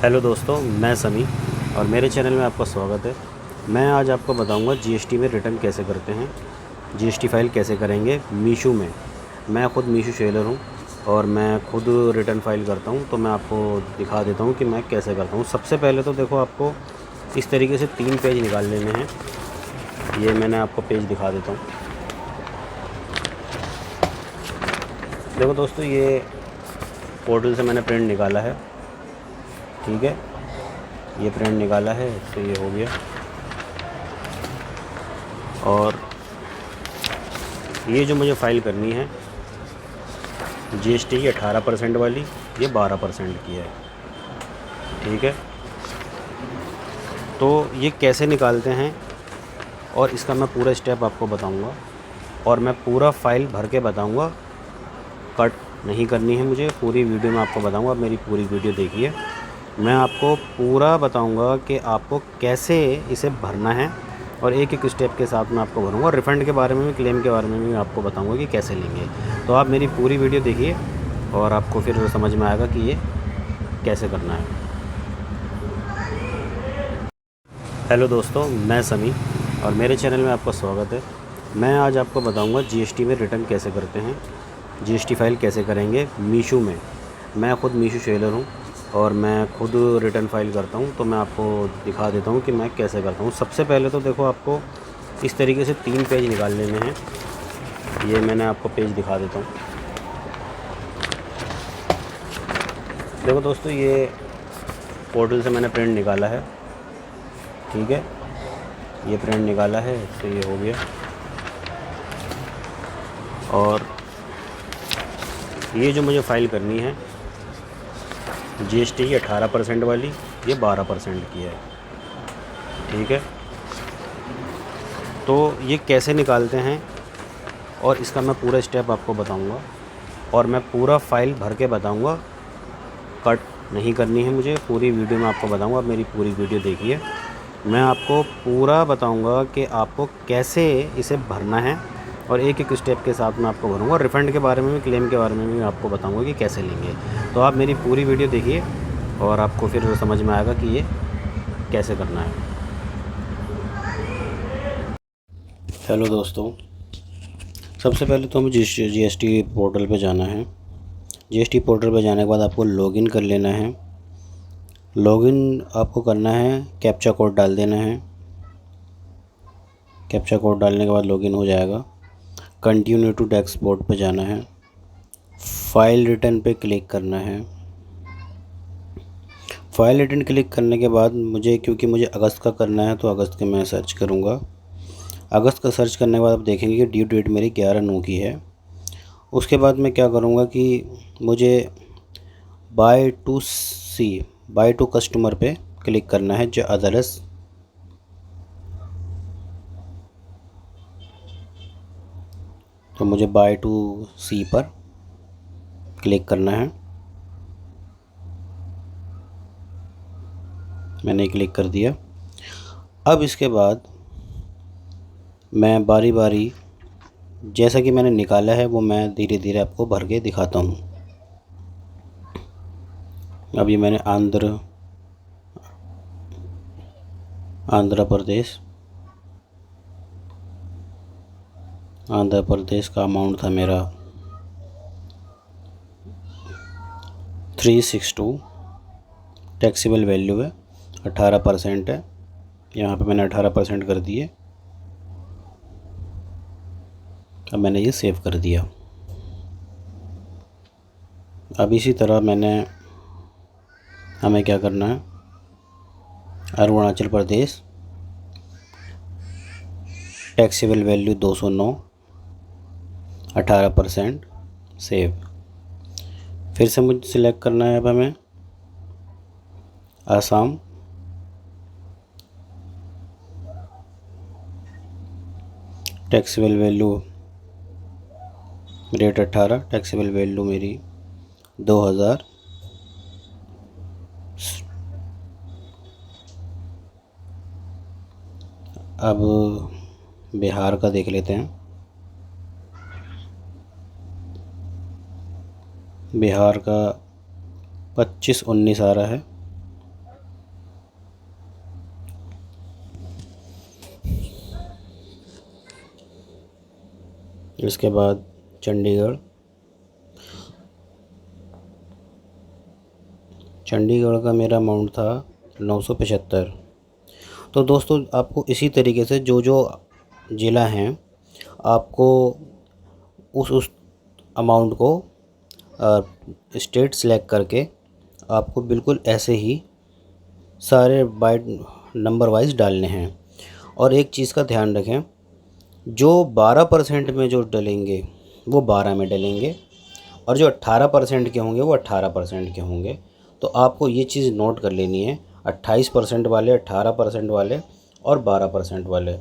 Hello दोस्तों, मैं समी और मेरे चैनल में आपका स्वागत है। मैं आज आपको बताऊंगा जीएसटी में रिटर्न कैसे करते हैं, जीएसटी फ़ाइल कैसे करेंगे मीशो में। मैं ख़ुद मीशो सेलर हूं और मैं खुद रिटर्न फ़ाइल करता हूं, तो मैं आपको दिखा देता हूं कि मैं कैसे करता हूं। सबसे पहले तो देखो, आपको इस तरीके से 3 पेज निकाल लेने हैं। ये मैंने आपको पेज दिखा देता हूँ। देखो दोस्तों, ये पोर्टल से मैंने प्रिंट निकाला है, ठीक है। ये प्रिंट निकाला है तो ये हो गया। और ये जो मुझे फ़ाइल करनी है जीएसटी की 18% वाली, ये 12% की है, ठीक है। तो ये कैसे निकालते हैं और इसका मैं पूरा स्टेप आपको बताऊंगा और मैं पूरा फ़ाइल भर के बताऊंगा। कट नहीं करनी है मुझे, पूरी वीडियो में आपको बताऊंगा। आप मेरी पूरी वीडियो देखिए, मैं आपको पूरा बताऊंगा कि आपको कैसे इसे भरना है और एक एक स्टेप के साथ मैं आपको भरूंगा। रिफ़ंड के बारे में भी, क्लेम के बारे में भी आपको बताऊंगा कि कैसे लेंगे। तो आप मेरी पूरी वीडियो देखिए और आपको फिर समझ में आएगा कि ये कैसे करना है। हेलो दोस्तों, मैं समी और मेरे चैनल में आपका स्वागत है। मैं आज आपको बताऊंगा जीएसटी में रिटर्न कैसे करते हैं, जीएसटी फ़ाइल कैसे करेंगे मीशो में। मैं ख़ुद मीशो सेलर हूं और मैं खुद रिटर्न फ़ाइल करता हूं, तो मैं आपको दिखा देता हूं कि मैं कैसे करता हूं। सबसे पहले तो देखो, आपको इस तरीके से 3 पेज निकाल लेने हैं। ये मैंने आपको पेज दिखा देता हूं। देखो दोस्तों, ये पोर्टल से मैंने प्रिंट निकाला है, ठीक है। ये प्रिंट निकाला है तो ये हो गया। और ये जो मुझे फ़ाइल करनी है जीएसटी की 18% वाली, ये 12% की है, ठीक है। तो ये कैसे निकालते हैं और इसका मैं पूरा स्टेप आपको बताऊंगा और मैं पूरा फ़ाइल भर के बताऊंगा। कट नहीं करनी है मुझे, पूरी वीडियो में आपको बताऊंगा। आप मेरी पूरी वीडियो देखिए, मैं आपको पूरा बताऊंगा कि आपको कैसे इसे भरना है और एक एक स्टेप के साथ मैं आपको भरूंगा। रिफ़ंड के बारे में भी, क्लेम के बारे में भी आपको बताऊंगा कि कैसे लेंगे। तो आप मेरी पूरी वीडियो देखिए और आपको फिर समझ में आएगा कि ये कैसे करना है। हेलो दोस्तों, सबसे पहले तो हमें जीएसटी पोर्टल पे जाना है। जीएसटी पोर्टल पे जाने के बाद आपको लॉगिन कर लेना है। लॉगिन आपको करना है, कैप्चा कोड डाल देना है। कैप्चा कोड डालने के बाद लॉगिन हो जाएगा। कंटिन्यू टू डैशबोर्ड पे जाना है। फ़ाइल रिटर्न पे क्लिक करना है। फ़ाइल रिटर्न क्लिक करने के बाद क्योंकि मुझे अगस्त का करना है, तो अगस्त का मैं सर्च करूँगा। अगस्त का सर्च करने के बाद आप देखेंगे कि ड्यू डेट मेरी 11/9 की है। उसके बाद मैं क्या करूँगा कि मुझे बाय टू कस्टमर पे क्लिक करना है, जो अदरस। तो मुझे बाय टू सी पर क्लिक करना है। मैंने क्लिक कर दिया। अब इसके बाद मैं बारी बारी, जैसा कि मैंने निकाला है वो मैं धीरे धीरे आपको भर के दिखाता हूँ। अभी मैंने आंध्र प्रदेश का अमाउंट था मेरा 362। टैक्सेबल वैल्यू है 18% है। यहाँ पे मैंने 18% कर दिए। अब मैंने ये सेव कर दिया। अब इसी तरह हमें क्या करना है, Arunachal Pradesh, taxable value 209, 18%, save. फिर से मुझे सिलेक्ट करना है अब हमें Assam, taxable value rate 18, taxable value मेरी 2000। अब बिहार का देख लेते हैं। बिहार का 2519 आ रहा है। इसके बाद चंडीगढ़, चंडीगढ़ का मेरा अमाउंट था 975। तो दोस्तों आपको इसी तरीके से जो जो ज़िला हैं आपको उस अमाउंट को स्टेट सेलेक्ट करके आपको बिल्कुल ऐसे ही सारे बाय नंबर वाइज डालने हैं। और एक चीज़ का ध्यान रखें, जो 12% में जो डलेंगे वो 12 में डलेंगे और जो 18% के होंगे वो 18% के होंगे। तो आपको ये चीज़ नोट कर लेनी है, 28% वाले, 18% वाले और 12% वाले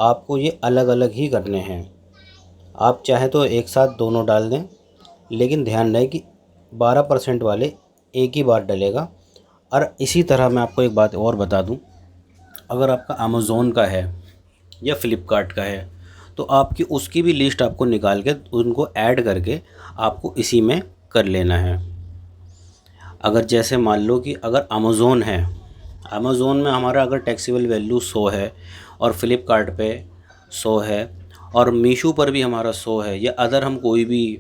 आपको ये अलग अलग ही करने हैं। आप चाहें तो एक साथ दोनों डाल दें, लेकिन ध्यान रहे कि 12% वाले एक ही बार डलेगा। और इसी तरह मैं आपको एक बात और बता दूं, अगर आपका अमेज़ोन का है या फ़्लिपकार्ट का है तो आपकी उसकी भी लिस्ट आपको निकाल के उनको ऐड करके आपको इसी में कर लेना है। अगर जैसे मान लो कि अगर अमेज़ोन है, अमेज़ोन में हमारा अगर टैक्सेबल वैल्यू 100 है और फ़्लिपकार्ट पे 100 है और मीशो पर भी हमारा 100 है, या अदर हम कोई भी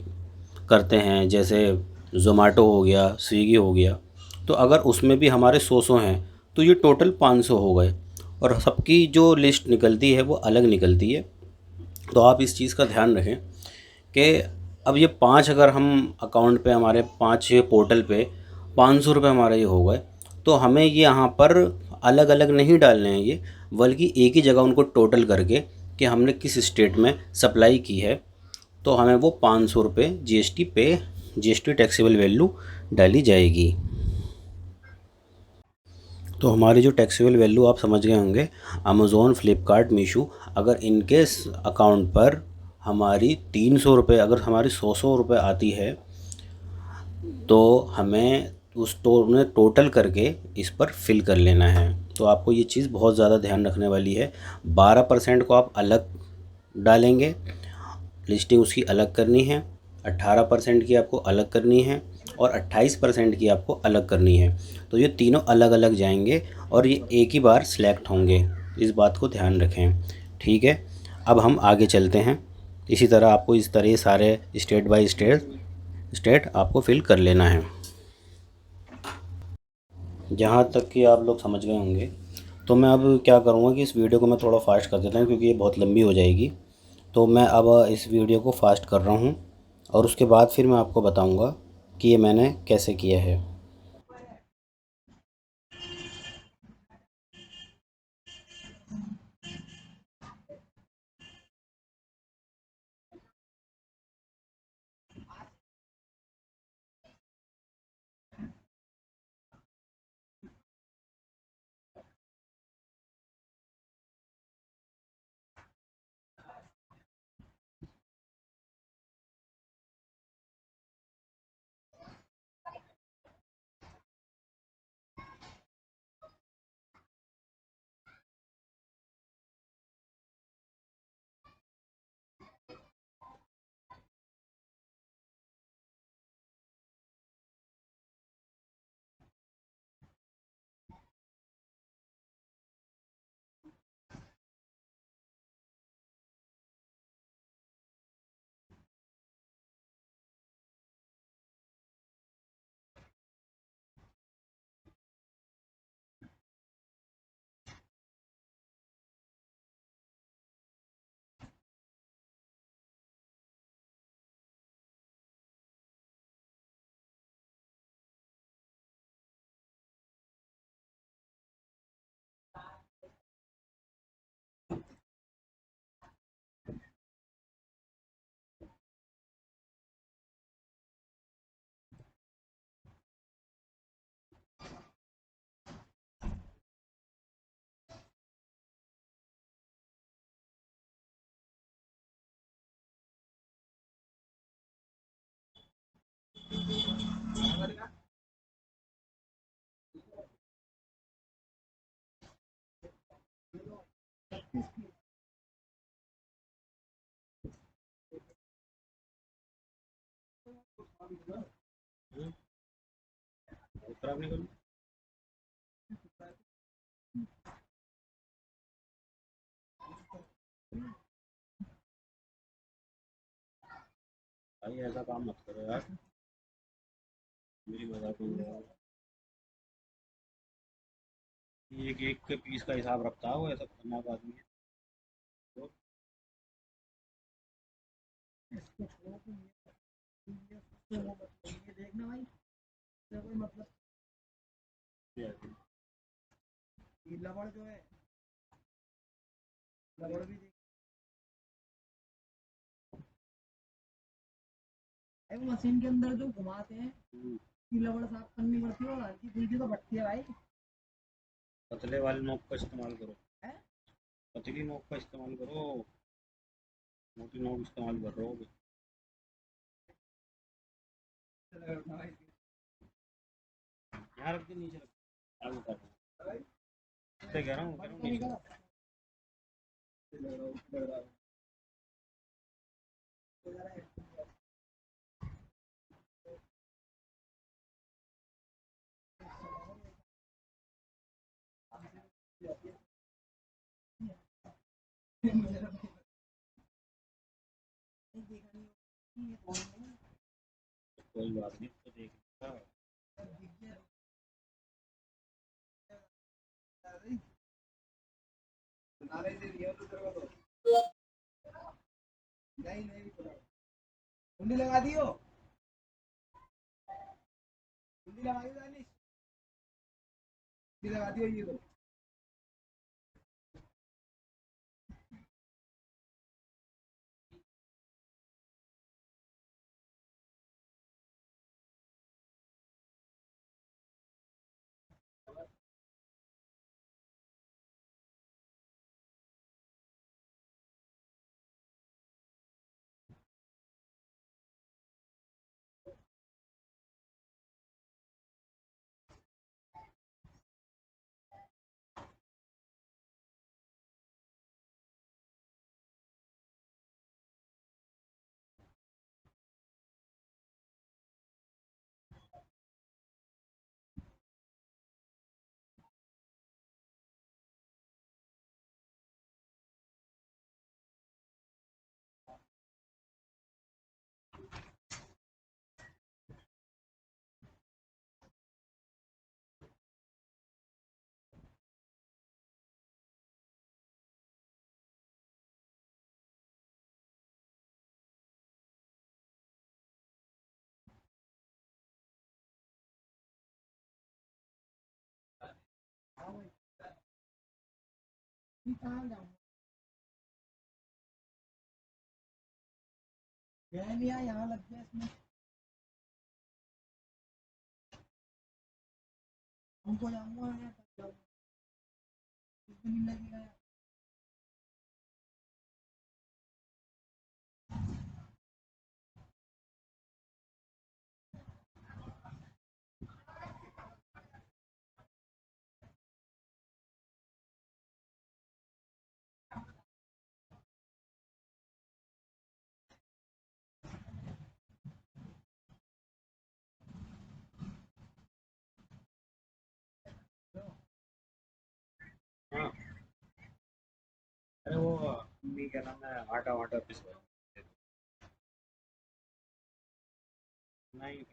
करते हैं जैसे ज़ोमैटो हो गया, स्विगी हो गया, तो अगर उसमें भी हमारे 100 हैं तो ये टोटल 500 हो गए और सबकी जो लिस्ट निकलती है वो अलग निकलती है। तो आप इस चीज़ का ध्यान रखें कि अब ये 5 अगर हम अकाउंट पे हमारे 5 पोर्टल पे 500 रुपये हमारे ये हो गए, तो हमें ये यहाँ पर अलग अलग नहीं डालने हैं ये, बल्कि एक ही जगह उनको टोटल करके कि हमने किस स्टेट में सप्लाई की है तो हमें वो 500 रुपये जीएसटी पे, जीएसटी टैक्सेबल वैल्यू डाली जाएगी। तो हमारी जो टैक्सेबल वैल्यू आप समझ गए होंगे, अमेज़ोन, फ़्लिपकार्ट, मीशो, अगर इनके अकाउंट पर हमारी 300 रुपये, अगर हमारी 100 रुपये आती है तो हमें उस में टोटल करके इस पर फिल कर लेना है। तो आपको ये चीज़ बहुत ज़्यादा ध्यान रखने वाली है। 12% को आप अलग डालेंगे, लिस्टिंग उसकी अलग करनी है, 18% की आपको अलग करनी है और 28% की आपको अलग करनी है। तो ये तीनों अलग अलग जाएंगे और ये एक ही बार सिलेक्ट होंगे, इस बात को ध्यान रखें। ठीक है, अब हम आगे चलते हैं। इसी तरह आपको इस तरह सारे स्टेट बाय स्टेट आपको फिल कर लेना है। जहाँ तक कि आप लोग समझ गए होंगे, तो मैं अब क्या करूँगा कि इस वीडियो को मैं थोड़ा फास्ट कर देता हूँ क्योंकि ये बहुत लंबी हो जाएगी। तो मैं अब इस वीडियो को फास्ट कर रहा हूँ और उसके बाद फिर मैं आपको बताऊँगा कि ये मैंने कैसे किया है। भाई ऐसा काम मत करो यार, मेरी मजाक बन जाएगा। एक एक के पीस का हिसाब रखता है वो, ऐसा खतरनाक आदमी है। तो इसको छोड़ो तुम, ये वो मत करो, ये देखना भाई, इसका कोई मतलब। ये लवड़ जो है, लवड़ भी देख, वो मशीन के अंदर जो घुमाते हैं, ये लवड़ साफ करनी पड़ती है, और हल्की फुल्की तो भटती है भाई। पतले वाले नोक का इस्तेमाल करो, है पतली नोक का इस्तेमाल करो, मोटी नोक इस्तेमाल कर रहे हो। यहाँ रख के नीचे रख, आगे कर रहा हूँ, इसलिए कह रहा हूँ नीचे रख। कोई बात नहीं, तो देख लेगा। नहीं नहीं, कुंडी लगा दियो, कुंडी लगा दियो दानिश, कुंडी लगा दियो ये तो। कहाँ जाऊँ, गया नहीं यहाँ लग गया इसमें, उनको जाऊँगा या तब जाऊँगा, इसमें नहीं लगेगा। हाँ, अरे वो मम्मी क्या नाम है, आटा वाटा पिसवा नहीं।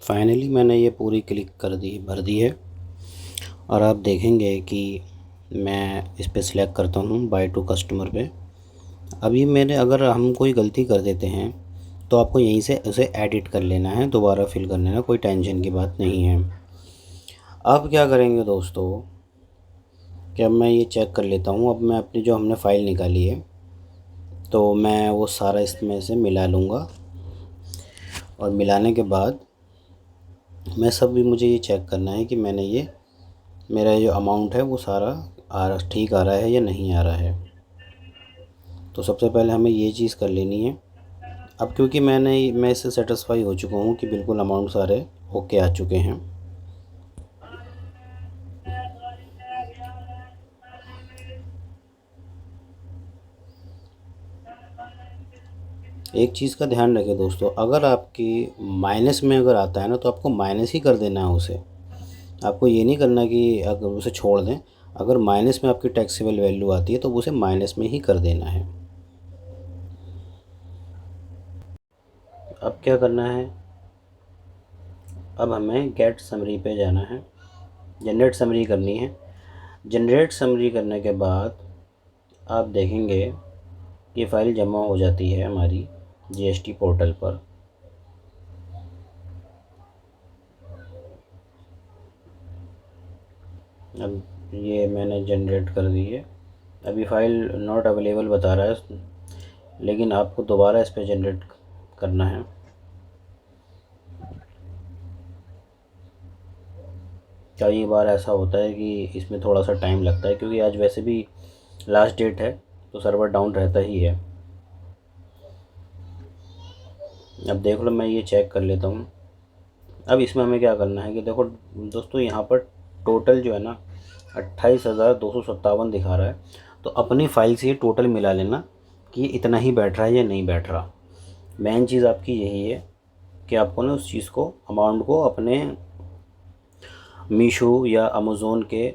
फाइनली मैंने ये पूरी क्लिक कर दी, भर दी है। और आप देखेंगे कि मैं इस पे सिलेक्ट करता हूँ बाय टू कस्टमर पे। अभी मैंने, अगर हम कोई गलती कर देते हैं तो आपको यहीं से उसे एडिट कर लेना है, दोबारा फिल कर लेना, कोई टेंशन की बात नहीं है। अब क्या करेंगे दोस्तों कि अब मैं ये चेक कर लेता हूँ। अब मैं अपनी जो हमने फ़ाइल निकाली है तो मैं वो सारा इसमें से मिला लूँगा, और मिलाने के बाद मैं सब भी, मुझे ये चेक करना है कि मैंने ये, मेरा जो अमाउंट है वो सारा ठीक आ रहा है या नहीं आ रहा है। तो सबसे पहले हमें ये चीज़ कर लेनी है। अब क्योंकि मैं इससे सेटिस्फाई हो चुका हूँ कि बिल्कुल अमाउंट सारे ओके आ चुके हैं। एक चीज़ का ध्यान रखें दोस्तों, अगर आपकी माइनस में अगर आता है ना तो आपको माइनस ही कर देना है उसे। आपको ये नहीं करना कि अगर उसे छोड़ दें। अगर माइनस में आपकी टैक्सेबल वैल्यू आती है तो उसे माइनस में ही कर देना है। अब क्या करना है, अब हमें गेट समरी पे जाना है, जनरेट समरी करनी है। जनरेट समरी करने के बाद आप देखेंगे कि फ़ाइल जमा हो जाती है हमारी जीएसटी पोर्टल पर। अब ये मैंने जनरेट कर दी है। अभी फ़ाइल नॉट अवेलेबल बता रहा है, लेकिन आपको दोबारा इस पर जनरेट करना है। कई बार ऐसा होता है कि इसमें थोड़ा सा टाइम लगता है, क्योंकि आज वैसे भी लास्ट डेट है तो सर्वर डाउन रहता ही है। अब देख लो, मैं ये चेक कर लेता हूँ। अब इसमें हमें क्या करना है कि देखो दोस्तों, यहाँ पर टोटल जो है ना 28,257 दिखा रहा है। तो अपनी फ़ाइल से ये टोटल मिला लेना कि इतना ही बैठ रहा है या नहीं बैठ रहा। मेन चीज़ आपकी यही है कि आपको ना उस चीज़ को, अमाउंट को अपने मीशो या अमेज़ोन के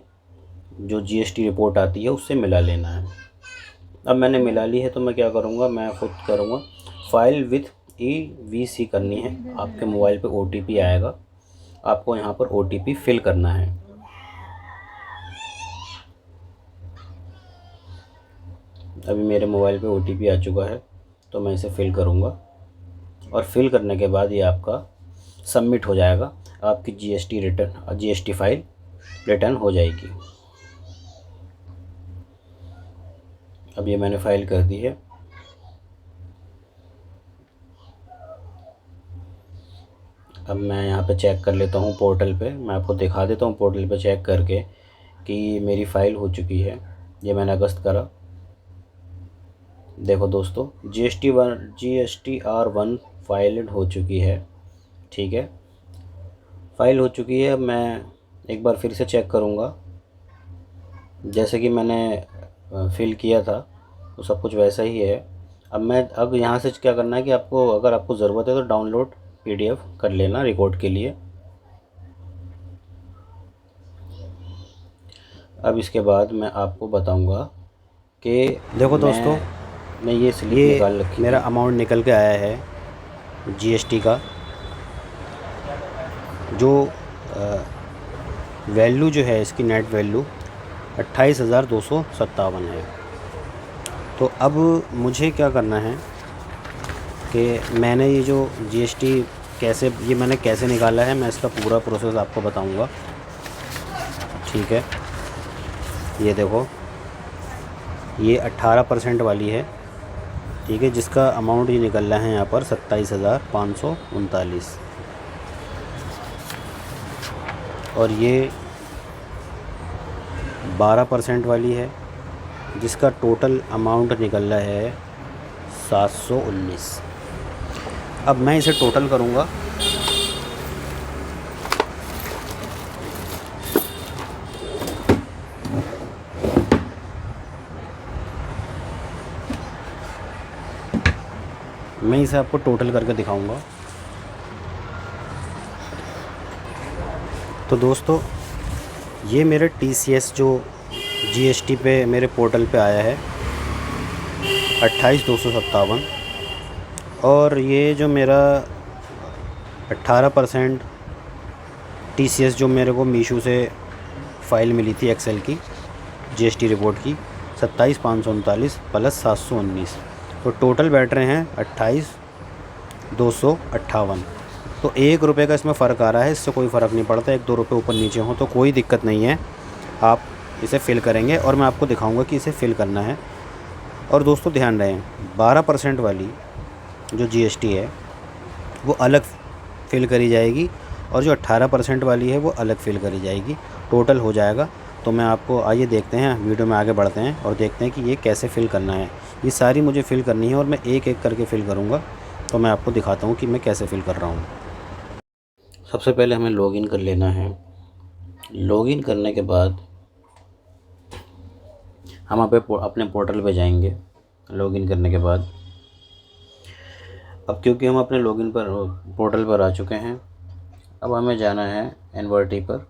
जो जीएसटी रिपोर्ट आती है उससे मिला लेना है। अब मैंने मिला ली है तो मैं क्या करूँगा, मैं ख़ुद करूँगा, फ़ाइल विथ EVC करनी है। आपके मोबाइल पे OTP आएगा, आपको यहाँ पर OTP फिल करना है। अभी मेरे मोबाइल पे OTP आ चुका है तो मैं इसे फिल करूँगा, और फिल करने के बाद ये आपका सबमिट हो जाएगा। आपकी जीएसटी फ़ाइल रिटर्न हो जाएगी। अब ये मैंने फ़ाइल कर दी है। अब मैं यहाँ पे चेक कर लेता हूँ पोर्टल पे, मैं आपको दिखा देता हूँ पोर्टल पे चेक करके कि मेरी फ़ाइल हो चुकी है। ये मैंने अगस्त करा। देखो दोस्तों, GSTR1 फाइल्ड हो चुकी है। ठीक है, फ़ाइल हो चुकी है। अब मैं एक बार फिर से चेक करूँगा, जैसे कि मैंने फिल किया था तो सब कुछ वैसा ही है। अब यहाँ से क्या करना है कि आपको, अगर आपको ज़रूरत है तो डाउनलोड PDF कर लेना रिकॉर्ड के लिए। अब इसके बाद मैं आपको बताऊंगा कि देखो दोस्तों, मैं ये स्लिप निकाल रखी, मेरा अमाउंट निकल के आया है GST का। जो वैल्यू जो है इसकी, नेट वैल्यू 28,257 है। तो अब मुझे क्या करना है कि मैंने ये जो GST मैंने कैसे निकाला है, मैं इसका पूरा प्रोसेस आपको बताऊंगा। ठीक है, ये देखो, ये 18% वाली है। ठीक है, जिसका अमाउंट ये निकल रहा है यहाँ पर 27,539। और ये 12% वाली है, जिसका टोटल अमाउंट निकल रहा है 719। अब मैं इसे टोटल करूँगा। मैं इसे आपको टोटल करके दिखाऊंगा। तो दोस्तों, ये मेरे TCS जो GST पे मेरे पोर्टल पे आया है 28,257। और ये जो मेरा 18% TCS जो मेरे को मीशो से फ़ाइल मिली थी एक्सेल की GST रिपोर्ट की 27,539 प्लस 719, तो टोटल बैठ रहे हैं 28,258। तो ₹1 का इसमें फ़र्क आ रहा है, इससे कोई फ़र्क नहीं पड़ता, 1-2 रुपये ऊपर नीचे हो तो कोई दिक्कत नहीं है। आप इसे फ़िल करेंगे और मैं आपको दिखाऊंगा कि इसे फ़िल करना है। और दोस्तों ध्यान रहे 12% वाली जो GST है वो अलग फ़िल करी जाएगी और जो 18% वाली है वो अलग फ़िल करी जाएगी, टोटल हो जाएगा। तो मैं आपको आइए देखते हैं, वीडियो में आगे बढ़ते हैं और देखते हैं कि ये कैसे फ़िल करना है। ये सारी मुझे फ़िल करनी है और मैं एक एक करके फ़िल करूँगा, तो मैं आपको दिखाता हूँ कि मैं कैसे फ़िल कर रहा हूँ। सबसे पहले हमें लॉगिन कर लेना है। लॉगिन करने के बाद हम अपने पोर्टल पे जाएंगे। लॉगिन करने के बाद अब क्योंकि हम अपने लॉगिन पर पोर्टल पर आ चुके हैं, अब हमें जाना है एनवर्टी पर।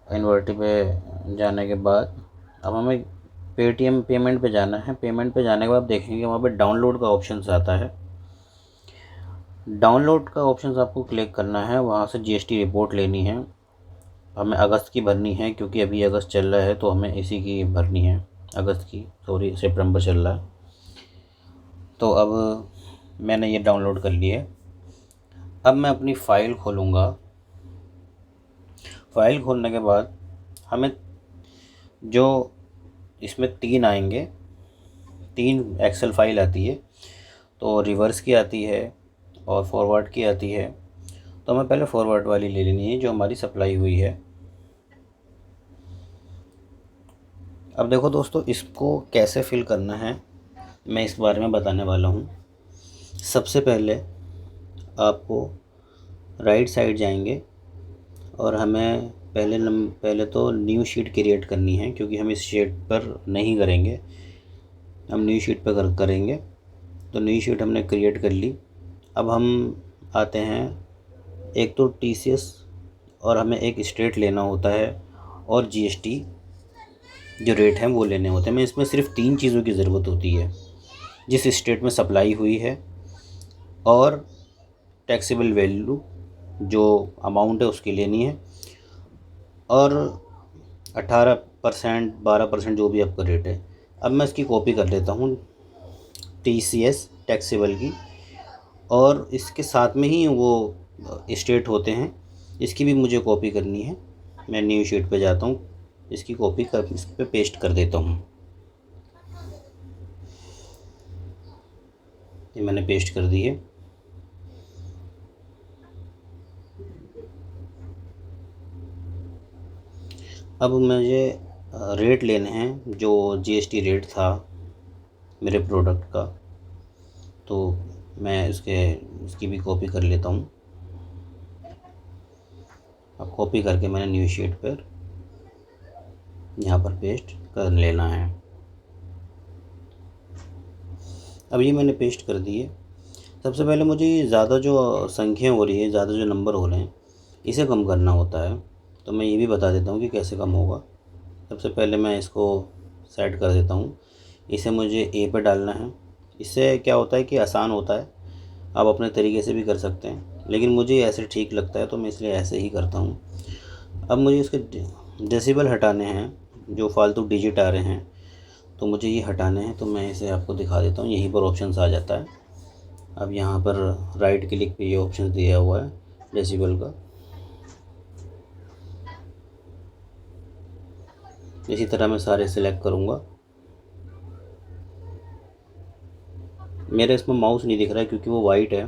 एनवर्टी पे जाने के बाद अब हमें पेटीएम पेमेंट पे जाना है। पेमेंट पे जाने के बाद देखेंगे वहाँ पे डाउनलोड का ऑप्शन आता है। डाउनलोड का ऑप्शन आपको क्लिक करना है, वहाँ से GST रिपोर्ट लेनी है। हमें अगस्त की भरनी है क्योंकि अभी अगस्त चल रहा है, तो हमें इसी की भरनी है, अगस्त की, सॉरी सितंबर चल रहा है। तो अब मैंने ये डाउनलोड कर ली है। अब मैं अपनी फ़ाइल खोलूँगा। फ़ाइल खोलने के बाद हमें जो इसमें 3 आएंगे, 3 एक्सेल फाइल आती है, तो रिवर्स की आती है और फॉरवर्ड की आती है। तो हमें पहले फॉरवर्ड वाली ले लेनी है जो हमारी सप्लाई हुई है। अब देखो दोस्तों, इसको कैसे फ़िल करना है मैं इस बारे में बताने वाला हूँ। सबसे पहले आपको राइट साइड जाएंगे और हमें पहले तो न्यू शीट क्रिएट करनी है, क्योंकि हम इस शीट पर नहीं करेंगे, हम न्यू शीट पर करेंगे। तो न्यू शीट हमने क्रिएट कर ली। अब हम आते हैं, एक तो TCS और हमें एक स्टेट लेना होता है और GST जो रेट हैं वो लेने होते हैं। मैं इसमें सिर्फ 3 चीज़ों की ज़रूरत होती है, जिस स्टेट में सप्लाई हुई है और टैक्सेबल वैल्यू जो अमाउंट है उसकी लेनी है, और 18% 12% जो भी आपका रेट है। अब मैं इसकी कॉपी कर लेता हूँ TCS टैक्सेबल की, और इसके साथ में ही वो स्टेट होते हैं, इसकी भी मुझे कॉपी करनी है। मैं न्यू शीट पे जाता हूँ, इसकी कॉपी कर इस पर पेस्ट कर देता हूँ। ये मैंने पेस्ट कर दी है। अब मुझे रेट लेने हैं जो GST रेट था मेरे प्रोडक्ट का, तो मैं इसकी भी कॉपी कर लेता हूँ। अब कॉपी करके मैंने न्यू शीट पर यहाँ पर पेस्ट कर लेना है। अब ये मैंने पेस्ट कर दिए। सबसे पहले मुझे ज़्यादा जो संख्या हो रही है, ज़्यादा जो नंबर हो रहे हैं, इसे कम करना होता है। तो मैं ये भी बता देता हूँ कि कैसे कम होगा। सबसे पहले मैं इसको सेट कर देता हूँ। इसे मुझे A पे डालना है। इससे क्या होता है कि आसान होता है, आप अपने तरीके से भी कर सकते हैं, लेकिन मुझे ऐसे ठीक लगता है तो मैं इसलिए ऐसे ही करता हूँ। अब मुझे इसके डेसिबल हटाने हैं, जो फालतू डिजिट आ रहे हैं, तो मुझे ये हटाने हैं। तो मैं इसे आपको दिखा देता हूँ। यहीं पर ऑप्शंस आ जाता है। अब यहाँ पर राइट क्लिक पे ये ऑप्शन दिया हुआ है डेसिबल का। इसी तरह मैं सारे सिलेक्ट करूँगा। मेरे इसमें माउस नहीं दिख रहा है क्योंकि वो वाइट है।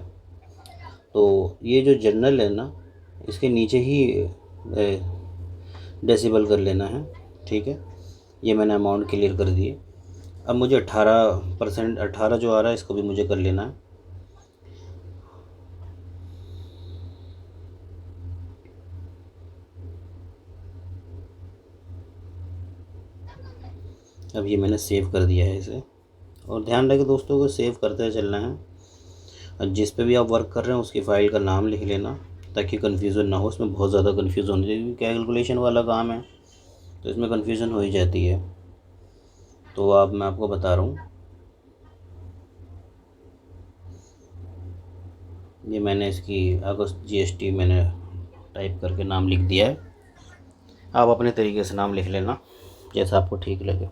तो ये जो जनरल है ना, इसके नीचे ही डेसिबल कर लेना है। ठीक है, ये मैंने अमाउंट क्लियर कर दिए। अब मुझे 18% 18 जो आ रहा है इसको भी मुझे कर लेना है। अब ये मैंने सेव कर दिया है इसे। और ध्यान रखें दोस्तों को सेव करते चलना है। और जिस पे भी आप वर्क कर रहे हैं उसकी फ़ाइल का नाम लिख लेना, ताकि कन्फ्यूज़न ना हो। इसमें बहुत ज़्यादा कन्फ्यूज़न होती है क्योंकि कैलकुलेशन वाला काम है, तो इसमें कन्फ्यूज़न हो ही जाती है। तो अब मैं आपको बता रहा हूँ, ये मैंने इसकी अगस्त GST मैंने टाइप करके नाम लिख दिया है। आप अपने तरीके से नाम लिख लेना जैसा आपको ठीक लगे।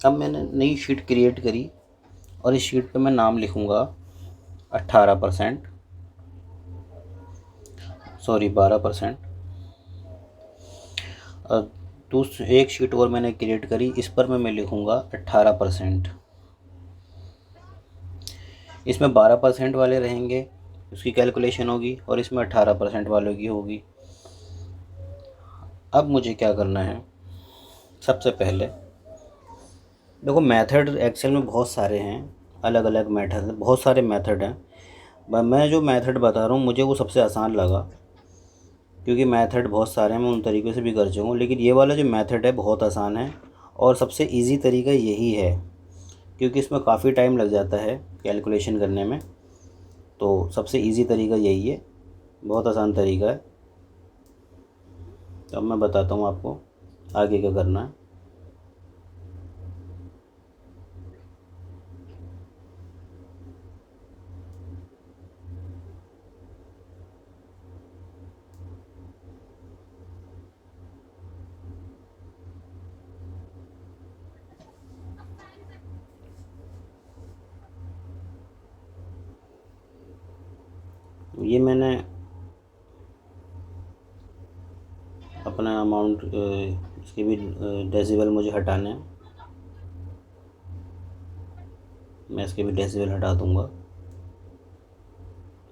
अब मैंने नई शीट क्रिएट करी और इस शीट पे मैं नाम लिखूँगा 18%, सॉरी 12%। और एक शीट और मैंने क्रिएट करी, इस पर मैं लिखूँगा 18%। इसमें 12% वाले रहेंगे, उसकी कैलकुलेशन होगी, और इसमें 18% वालों की होगी। अब मुझे क्या करना है, सबसे पहले देखो मेथड एक्सेल में बहुत सारे हैं, अलग अलग मेथड, बहुत सारे मेथड हैं। मैं जो मेथड बता रहा हूँ मुझे वो सबसे आसान लगा, क्योंकि मेथड बहुत सारे हैं, मैं उन तरीक़े से भी कर चुका हूँ, लेकिन ये वाला जो मेथड है बहुत आसान है और सबसे इजी तरीका यही है, क्योंकि इसमें काफ़ी टाइम लग जाता है कैलकुलेशन करने में। तो सबसे इजी तरीका यही है, बहुत आसान तरीका है। तो अब मैं बताता हूँ आपको आगे क्या करना है। ये मैंने अपना अमाउंट, इसके भी डेसिबल मुझे हटाने हैं, मैं इसके भी डेसिबल हटा दूंगा,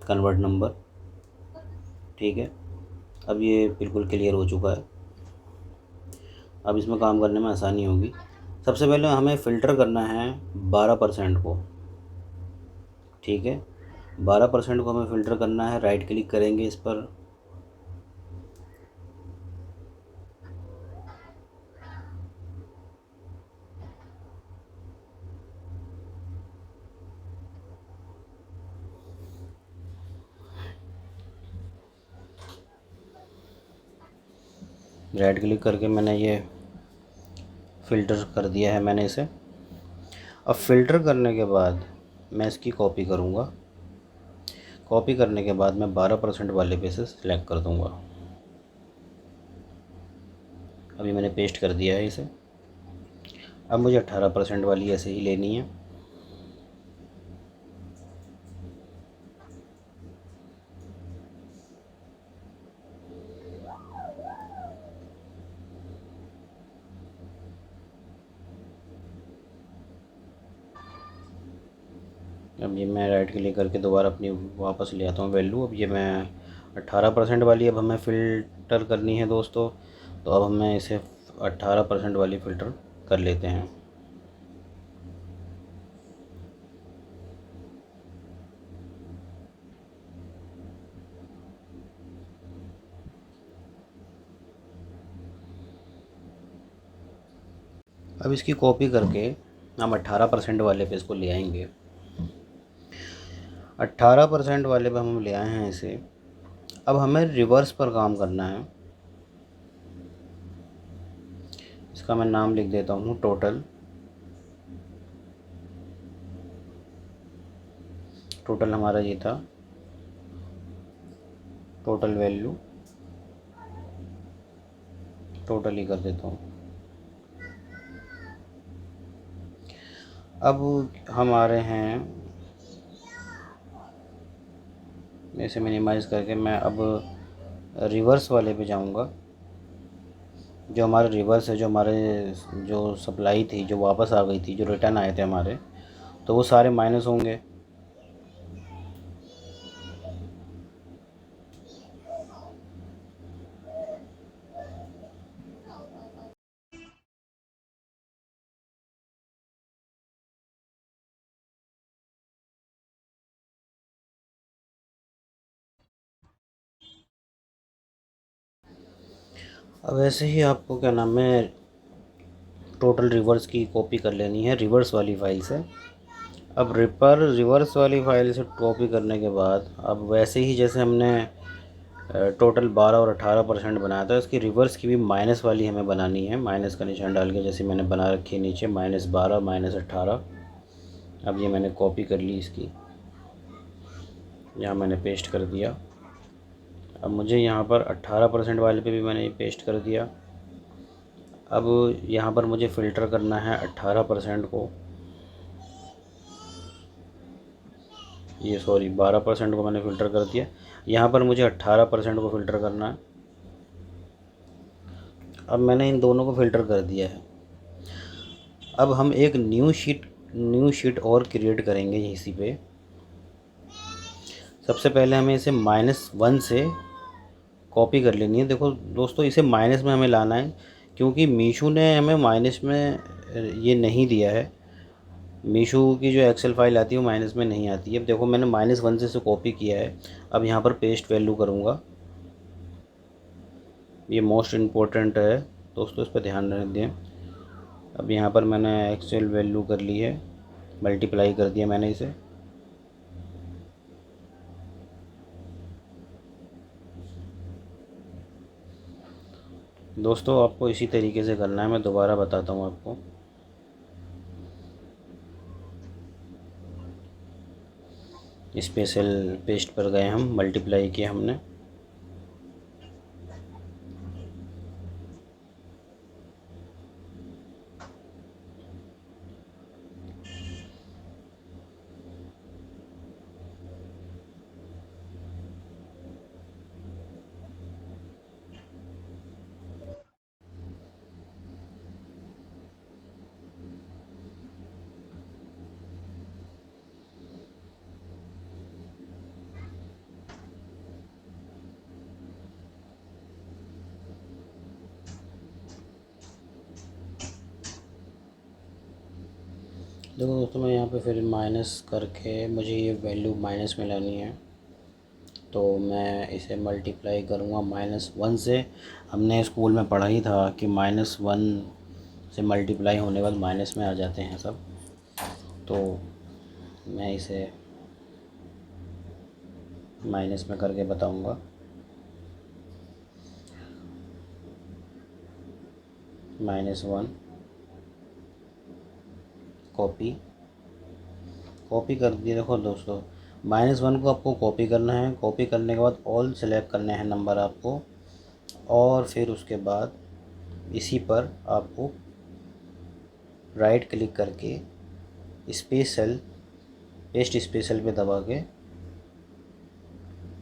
कन्वर्ट नंबर। ठीक है, अब ये बिल्कुल क्लियर हो चुका है। अब इसमें काम करने में आसानी होगी। सबसे पहले हमें फ़िल्टर करना है 12% को। ठीक है, 12% को हमें फ़िल्टर करना है। राइट क्लिक करेंगे इस पर, राइट क्लिक करके मैंने ये फ़िल्टर कर दिया है मैंने इसे। अब फ़िल्टर करने के बाद मैं इसकी कॉपी करूँगा। कॉपी करने के बाद मैं 12% वाले पे से सिलेक्ट कर दूँगा। अभी मैंने पेस्ट कर दिया है इसे। अब मुझे 18% वाली ऐसे ही लेनी है। अब ये मैं राइट क्लिक करके दोबारा अपनी वापस ले आता हूँ वैल्यू। अब ये मैं 18% वाली अब हमें फ़िल्टर करनी है दोस्तों। तो अब हमें इसे 18% वाली फ़िल्टर कर लेते हैं। अब इसकी कॉपी करके हम 18% वाले पे इसको ले आएंगे। 18% वाले पे हम ले आए हैं इसे। अब हमें रिवर्स पर काम करना है। इसका मैं नाम लिख देता हूँ टोटल। टोटल हमारा ये था, टोटल वैल्यू टोटल ही कर देता हूँ। अब हम आ रहे हैं, इसे मिनिमाइज़ करके मैं अब रिवर्स वाले पे जाऊंगा। जो हमारा रिवर्स है, जो हमारे जो सप्लाई थी जो वापस आ गई थी, जो रिटर्न आए थे हमारे, तो वो सारे माइनस होंगे। अब ऐसे ही आपको क्या नाम है, टोटल रिवर्स की कॉपी कर लेनी है रिवर्स वाली फाइल से। अब रिवर्स वाली फाइल से कॉपी करने के बाद अब वैसे ही जैसे हमने टोटल 12 और 18% बनाया था। इसकी रिवर्स की भी माइनस वाली हमें बनानी है, माइनस का निशान डाल के जैसे मैंने बना रखी है नीचे -12 -18। अब ये मैंने कॉपी कर ली इसकी, यहाँ मैंने पेस्ट कर दिया। अब मुझे यहाँ पर 18% वाले पे भी मैंने पेस्ट कर दिया। अब यहाँ पर मुझे फ़िल्टर करना है 18% को, ये सॉरी 12% को मैंने फ़िल्टर कर दिया। यहाँ पर मुझे 18% को फ़िल्टर करना है। अब मैंने इन दोनों को फ़िल्टर कर दिया है। अब हम एक न्यू शीट और क्रिएट करेंगे इसी पे। सबसे पहले हमें इसे -1 से कॉपी कर लेनी है। देखो दोस्तों, इसे माइनस में हमें लाना है क्योंकि मीशू ने हमें माइनस में ये नहीं दिया है। मीशो की जो एक्सेल फाइल आती है वो माइनस में नहीं आती है। अब देखो मैंने -1 से इसे कॉपी किया है। अब यहाँ पर पेस्ट वैल्यू करूँगा, ये मोस्ट इम्पोर्टेंट है दोस्तों, इस पर ध्यान रख दें। अब यहाँ पर मैंने एक्सेल वैल्यू कर ली है, मल्टीप्लाई कर दिया मैंने इसे। दोस्तों आपको इसी तरीके से करना है, मैं दोबारा बताता हूँ आपको। स्पेशल पेस्ट पर गए हम, मल्टीप्लाई किया हमने। देखो दोस्तों, मैं यहाँ पे फिर माइनस करके मुझे ये वैल्यू माइनस में लानी है, तो मैं इसे मल्टीप्लाई करूँगा -1 से। हमने स्कूल में पढ़ा ही था कि -1 से मल्टीप्लाई होने के बाद माइनस में आ जाते हैं सब। तो मैं इसे माइनस में करके बताऊँगा। -1 कॉपी कर दिए। देखो दोस्तों, -1 को आपको कॉपी करना है। कॉपी करने के बाद ऑल सेलेक्ट करने हैं नंबर आपको, और फिर उसके बाद इसी पर आपको राइट क्लिक करके स्पेशल पेस्ट स्पेशल पे दबा के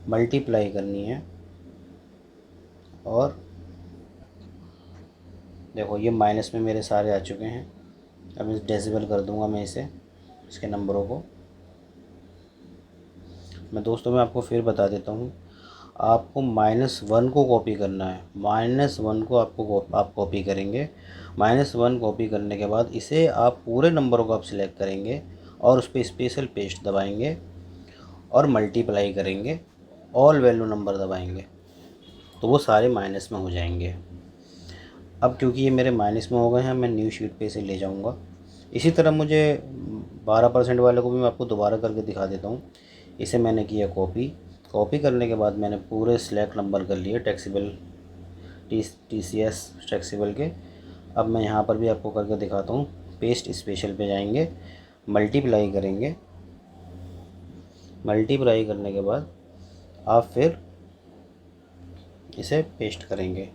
मल्टीप्लाई करनी है। और देखो ये माइनस में मेरे सारे आ चुके हैं। अब इस डेसिबल कर दूंगा मैं इसे, इसके नंबरों को। मैं दोस्तों मैं आपको फिर बता देता हूँ, आपको -1 को कॉपी करना है। -1 को आप कॉपी करेंगे। -1 कॉपी करने के बाद इसे आप पूरे नंबरों को आप सिलेक्ट करेंगे और उस पर स्पेशल पेस्ट दबाएंगे और मल्टीप्लाई करेंगे, ऑल वैल्यू नंबर दबाएंगे, तो वो सारे माइनस में हो जाएंगे। अब क्योंकि ये मेरे माइनस में हो गए हैं, मैं न्यू शीट पे इसे ले जाऊंगा। इसी तरह मुझे 12% वाले को भी मैं आपको दोबारा करके दिखा देता हूँ। इसे मैंने किया कॉपी करने के बाद मैंने पूरे सिलेक्ट नंबर कर लिए टैक्सेबल TCS टैक्सेबल के। अब मैं यहाँ पर भी आपको करके दिखाता हूँ। पेस्ट स्पेशल पे जाएंगे, मल्टीप्लाई करेंगे। मल्टीप्लाई करने के बाद आप फिर इसे पेस्ट करेंगे।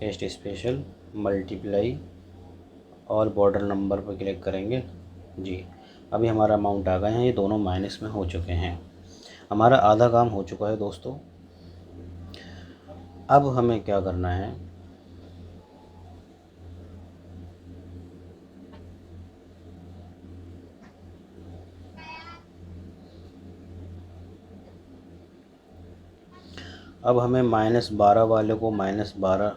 पेस्ट स्पेशल, मल्टीप्लाई और बॉर्डर नंबर पर क्लिक करेंगे जी। अभी हमारा अमाउंट आ गए हैं, ये दोनों माइनस में हो चुके हैं। हमारा आधा काम हो चुका है दोस्तों। अब हमें क्या करना है, अब हमें -12 वाले को -12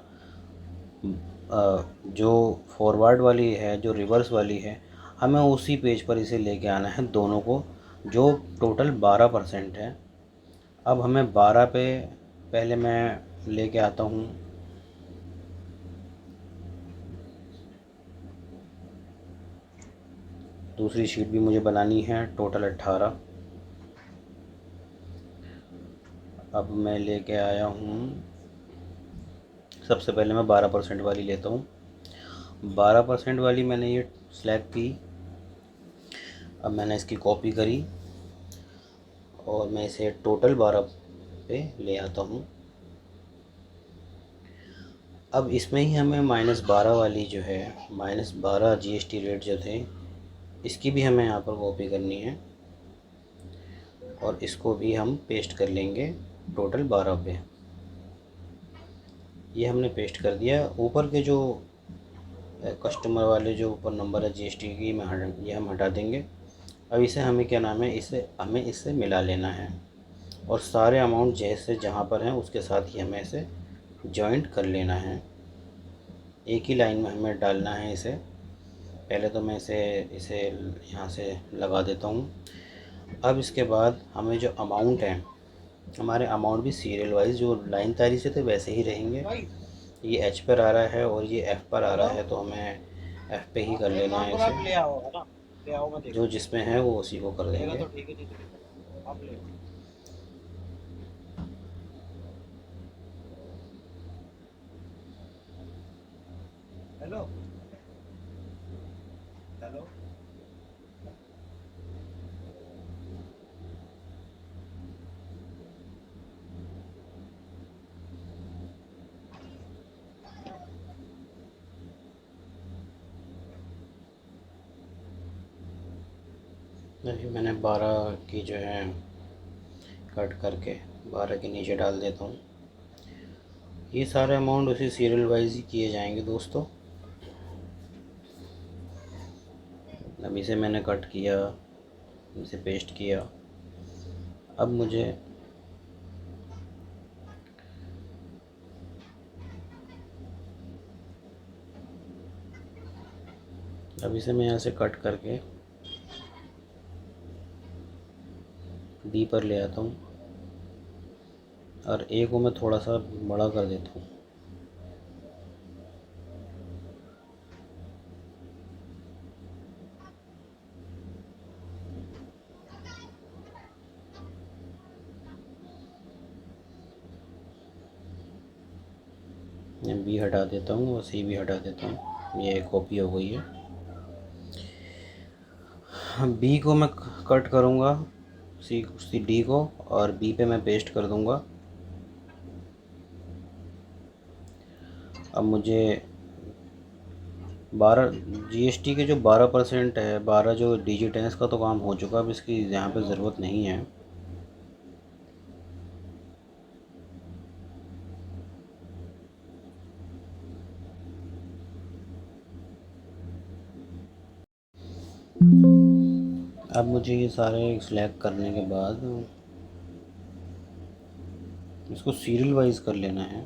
जो फॉरवर्ड वाली है, जो रिवर्स वाली है, हमें उसी पेज पर इसे लेके आना है दोनों को, जो टोटल 12% है। अब हमें 12 पे पहले मैं लेके आता हूँ। दूसरी शीट भी मुझे बनानी है, टोटल 18। अब मैं लेके आया हूँ, सबसे पहले मैं 12% वाली लेता हूँ। 12% वाली मैंने ये सेलेक्ट की। अब मैंने इसकी कॉपी करी और मैं इसे टोटल 12 पे ले आता हूँ। अब इसमें ही हमें -12 वाली जो है, -12 GST रेट जो थे, इसकी भी हमें यहाँ पर कॉपी करनी है और इसको भी हम पेस्ट कर लेंगे टोटल 12 पे। ये हमने पेस्ट कर दिया। ऊपर के जो कस्टमर वाले जो ऊपर नंबर है GST की, ये हम हटा देंगे। अब इसे हमें क्या नाम है, हमें इससे मिला लेना है और सारे अमाउंट जैसे जहाँ पर हैं उसके साथ ही हमें इसे जॉइंट कर लेना है। एक ही लाइन में हमें डालना है इसे। पहले तो मैं इसे यहाँ से लगा देता हूँ। अब इसके बाद हमें जो अमाउंट है, हमारे अमाउंट भी सीरियल वाइज जो लाइन तारी से थे वैसे ही रहेंगे। ये H पर आ रहा है और ये F पर आ रहा है, तो हमें F पे ही कर लेना है इसे। जो जिसमें है वो उसी को कर देंगे। Hello hello. अभी मैंने 12 की जो है कट करके 12 के नीचे डाल देता हूँ। ये सारे अमाउंट उसी सीरियल वाइज ही किए जाएंगे दोस्तों। अब इसे मैंने कट किया, इसे पेस्ट किया। अब मुझे इसे मैं यहाँ से कट करके D पर ले आता हूँ और A को मैं थोड़ा सा बड़ा कर देता हूँ। मैं B हटा देता हूँ और C भी हटा देता हूँ। ये कॉपी हो गई है। B को मैं कट करूँगा, सी D को, और B पे मैं पेस्ट कर दूँगा। अब मुझे 12 GST के जो 12% है, 12 जो डिजिट हैं, इसका तो काम हो चुका। अब इसकी यहाँ पे ज़रूरत नहीं है। अब मुझे ये सारे सेलेक्ट करने के बाद इसको सीरियल वाइज कर लेना है।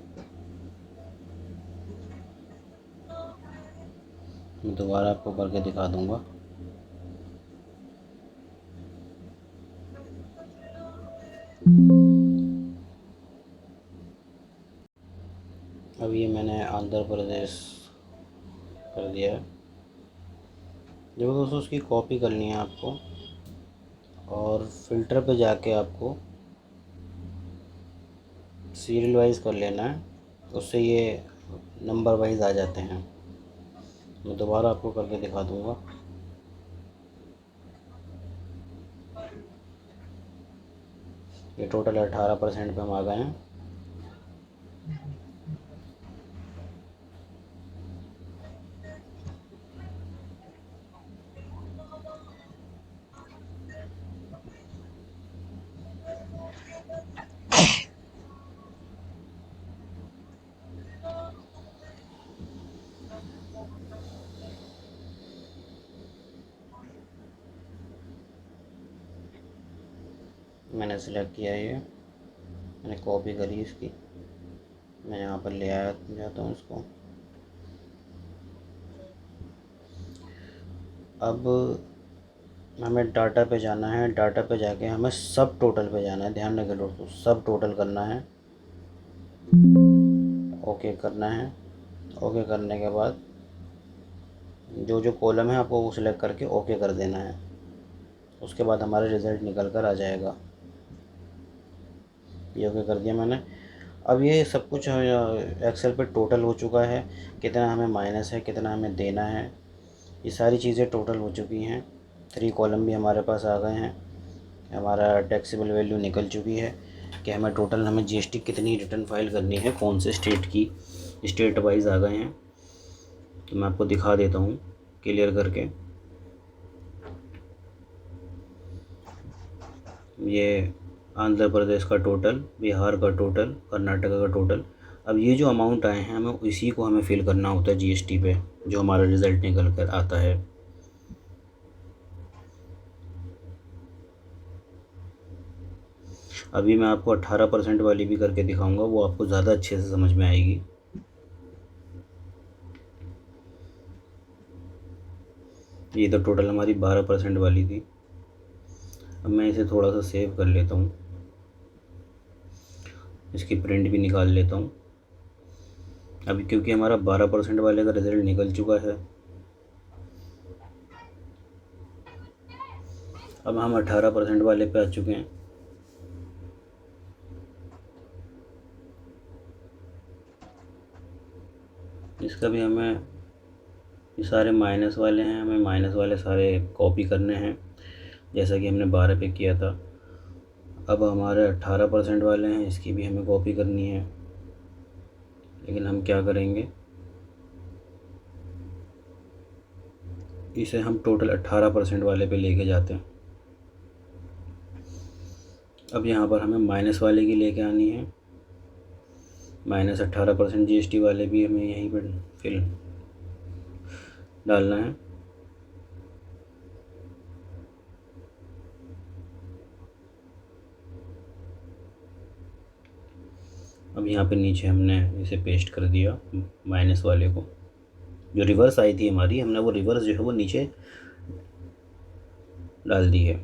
मैं दोबारा आपको करके दिखा दूंगा। अब ये मैंने आंध्र प्रदेश कर दिया है। देखो दोस्तों, उसकी कॉपी करनी है आपको और फिल्टर पे जाके आपको सीरियल वाइज कर लेना है। उससे ये नंबर वाइज आ जाते हैं। मैं दोबारा आपको करके दिखा दूंगा। ये टोटल 18% पे हम आ गए हैं। मैंने सेलेक्ट किया है, ये मैंने कॉपी करी इसकी। मैं यहाँ पर ले आया जाता हूँ इसको। अब हमें डाटा पे जाना है। डाटा पे जाके हमें सब टोटल पे जाना है। ध्यान रखें दोस्तों, सब टोटल करना है। ओके करना है। ओके करने के बाद जो जो कॉलम है आपको वो सिलेक्ट करके ओके कर देना है। उसके बाद हमारा रिज़ल्ट निकल कर आ जाएगा। ये ओके कर दिया मैंने। अब ये सब कुछ एक्सेल पे टोटल हो चुका है, कितना हमें माइनस है, कितना हमें देना है, ये सारी चीज़ें टोटल हो चुकी हैं। 3 कॉलम भी हमारे पास आ गए हैं। हमारा टैक्सेबल वैल्यू निकल चुकी है कि हमें जीएसटी कितनी रिटर्न फाइल करनी है, कौन से स्टेट की, स्टेट वाइज आ गए हैं। तो मैं आपको दिखा देता हूँ क्लियर करके। ये आंध्र प्रदेश का टोटल, बिहार का टोटल, कर्नाटका का टोटल। अब ये जो अमाउंट आए हैं हमें इसी को हमें फिल करना होता है जीएसटी पे, जो हमारा रिज़ल्ट निकल कर आता है। अभी मैं आपको 18% वाली भी करके दिखाऊंगा, वो आपको ज़्यादा अच्छे से समझ में आएगी। ये तो टोटल हमारी 12% वाली थी। अब मैं इसे थोड़ा सा सेव कर लेता हूँ, इसकी प्रिंट भी निकाल लेता हूँ। अभी क्योंकि हमारा 12% वाले का रिज़ल्ट निकल चुका है, अब हम 18% वाले पे आ चुके हैं। इसका भी हमें, ये सारे माइनस वाले हैं, हमें माइनस वाले सारे कॉपी करने हैं, जैसा कि हमने 12 पे किया था। अब हमारे 18% वाले हैं, इसकी भी हमें कॉपी करनी है। लेकिन हम क्या करेंगे, इसे हम टोटल 18% वाले पे लेके जाते हैं। अब यहाँ पर हमें माइनस वाले की लेके आनी है। -18% जीएसटी वाले भी हमें यहीं पर फिल डालना है। अब यहाँ पे नीचे हमने इसे पेस्ट कर दिया, माइनस वाले को, जो रिवर्स आई थी हमारी, हमने वो रिवर्स जो है वो नीचे डाल दी है।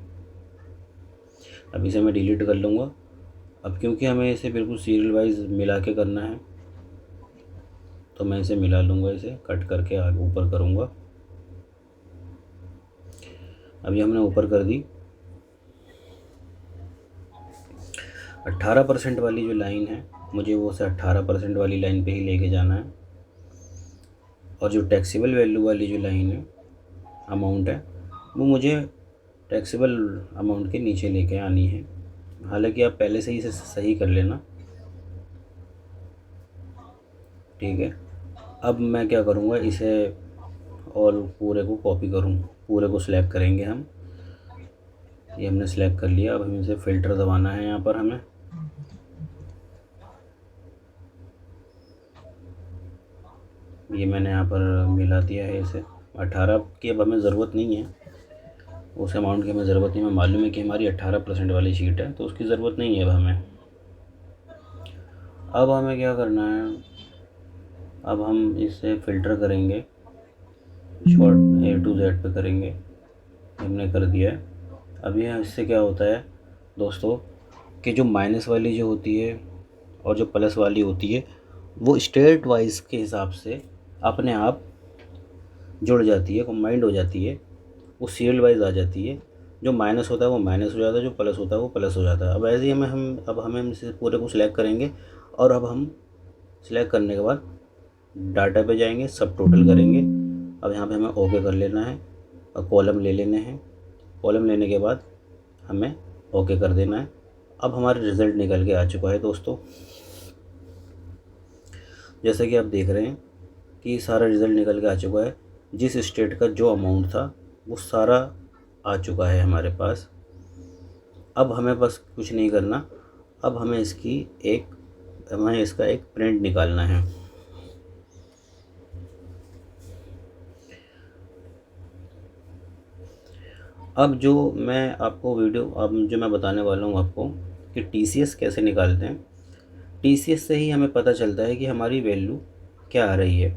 अब इसे मैं डिलीट कर लूँगा। अब क्योंकि हमें इसे बिल्कुल सीरियल वाइज मिला के करना है, तो मैं इसे मिला लूँगा, इसे कट करके आगे ऊपर करूँगा। अभी हमने ऊपर कर दी। 18% वाली जो लाइन है, मुझे वो से 18% वाली लाइन पे ही लेके जाना है। और जो टैक्सेबल वैल्यू वाली जो लाइन है, अमाउंट है, वो मुझे टैक्सेबल अमाउंट के नीचे लेके आनी है। हालांकि आप पहले से ही इसे सही कर लेना, ठीक है। अब मैं क्या करूँगा, इसे और पूरे को कॉपी करूँ, पूरे को सिलेक्ट करेंगे हम। ये हमने सिलेक्ट कर लिया। अब हमें इसे फ़िल्टर दबाना है यहाँ पर हमें। ये मैंने यहाँ पर मिला दिया है इसे। 18 की अब हमें ज़रूरत नहीं है, उस अमाउंट की हमें ज़रूरत नहीं। हमें मालूम है कि हमारी 18% वाली शीट है, तो उसकी ज़रूरत नहीं है अब हमें। अब हमें क्या करना है, अब हम इसे फ़िल्टर करेंगे, शॉर्ट A to Z पे करेंगे। हमने कर दिया है। अभी इससे क्या होता है दोस्तों, कि जो माइनस वाली जो होती है और जो प्लस वाली होती है, वो स्टेट वाइज के हिसाब से अपने आप जुड़ जाती है, कंबाइंड हो जाती है, वो सीरियल वाइज आ जाती है। जो माइनस होता है वो माइनस हो जाता है, जो प्लस होता है वो प्लस हो जाता है। अब ऐसे ही हम इसे पूरे को सिलेक्ट करेंगे। और अब हम सिलेक्ट करने के बाद डाटा पे जाएंगे, सब टोटल करेंगे। अब यहाँ पे हमें ओके कर लेना है और कॉलम ले लेने हैं। कॉलम लेने के बाद हमें ओके कर देना है। अब हमारा रिज़ल्ट निकल के आ चुका है दोस्तों। जैसे कि आप देख रहे हैं कि सारा रिज़ल्ट निकल के आ चुका है। जिस स्टेट का जो अमाउंट था वो सारा आ चुका है हमारे पास। अब हमें बस कुछ नहीं करना, अब हमें इसका एक प्रिंट निकालना है। अब जो मैं बताने वाला हूँ आपको कि टीसीएस कैसे निकालते हैं। टीसीएस से ही हमें पता चलता है कि हमारी वैल्यू क्या आ रही है।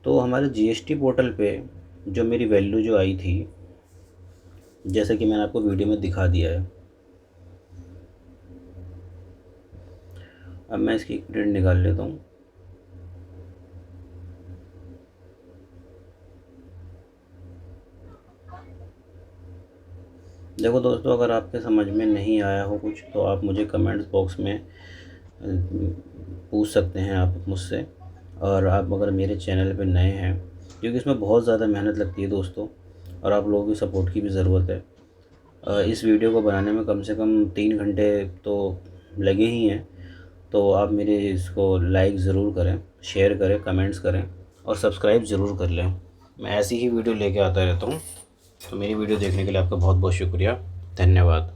तो हमारे जीएसटी पोर्टल पे जो मेरी वैल्यू जो आई थी, जैसे कि मैंने आपको वीडियो में दिखा दिया है। अब मैं इसकी प्रिंट निकाल लेता हूँ। देखो दोस्तों, अगर आपके समझ में नहीं आया हो कुछ तो आप मुझे कमेंट्स बॉक्स में पूछ सकते हैं आप मुझसे। और आप अगर मेरे चैनल पे नए हैं, क्योंकि इसमें बहुत ज़्यादा मेहनत लगती है दोस्तों, और आप लोगों की सपोर्ट की भी ज़रूरत है। इस वीडियो को बनाने में कम से कम 3 घंटे तो लगे ही हैं। तो आप मेरे इसको लाइक ज़रूर करें, शेयर करें, कमेंट्स करें और सब्सक्राइब ज़रूर कर लें। मैं ऐसी ही वीडियो लेके आता रहता हूँ। तो मेरी वीडियो देखने के लिए आपका बहुत बहुत शुक्रिया। धन्यवाद।